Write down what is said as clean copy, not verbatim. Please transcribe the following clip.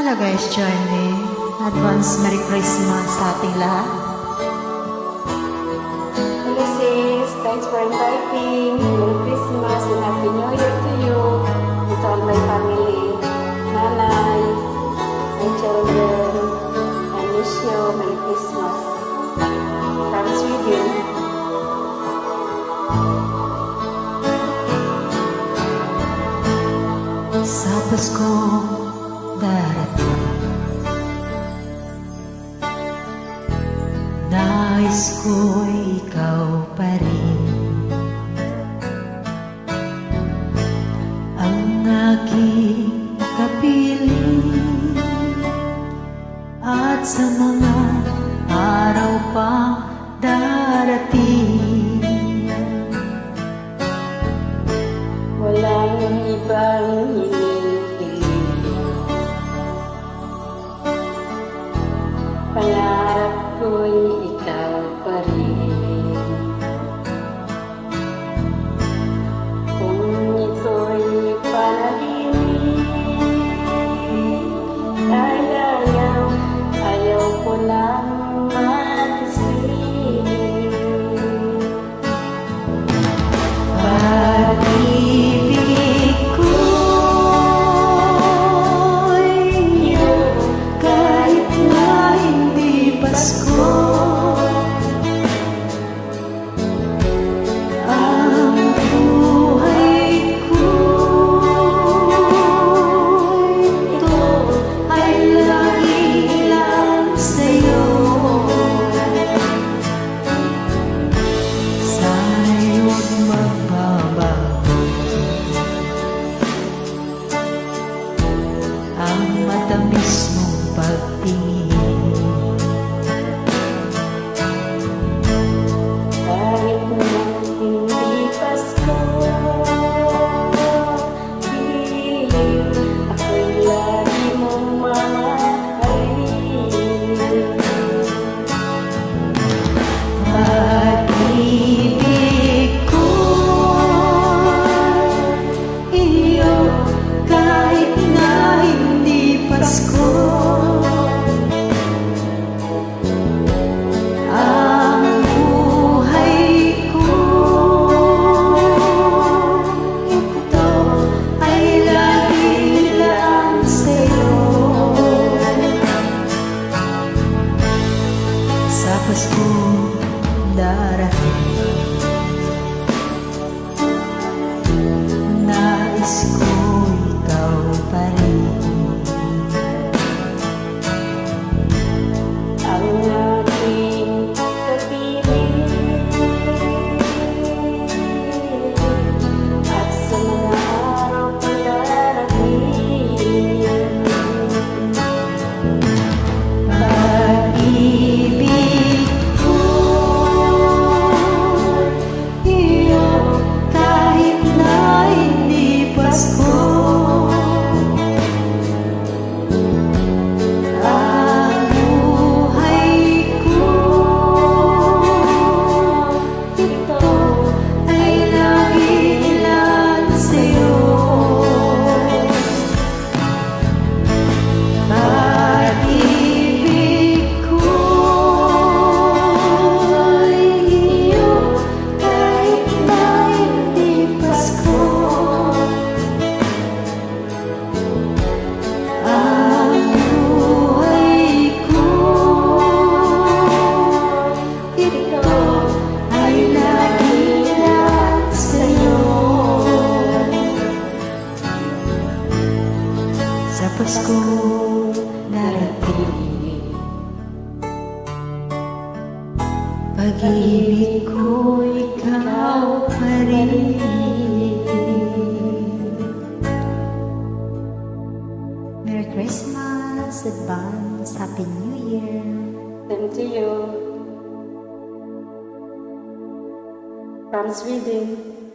Hello guys, join me. Advance Merry Christmas sa ating lahat. Hello sis, thanks for inviting. Merry Christmas and Happy New Year to you, to all my family, nanay, my children. I wish you Merry Christmas. From Sweden. Sa Pasko darating, nais ko'y ikaw pa rin ang aking kapiling, at sa mga araw pang darating, Walang ibang hinihiling, pangarap ko'y ikaw pa rin. Kung ito'y panaginip, ayaw ko lang magising. pag-ibig ko'y kahit na hindi Pasko, ang buhay ko'y ito ay lagi lang sa'yo. Sana'y huwag magbabago ang matamis mong pagtingin, Kahit na hindi Pasko, piling ako'y lagi mong mamahalin. pag-ibig ko'y iyo kahit na hindi Pasko, ang buhay ko ito ay lagi lang sa'yo. Sa Pasko darating, nais ko ikaw pa rin Ang aking kapiling, at sa mga araw na darating, pag-ibig ko iyo kahit na hindi Pasko, ang buhay ko ito ay lagi lang sa'yo. Pag-ibig ko'y iyo kahit na hindi Pasko, ang buhay ko ito ay lagi lang sa'yo. Sa Pasko darating, pag-ibig ko ikaw pa rin. Merry Christmas, advance Happy New Year. same to you. From Sweden.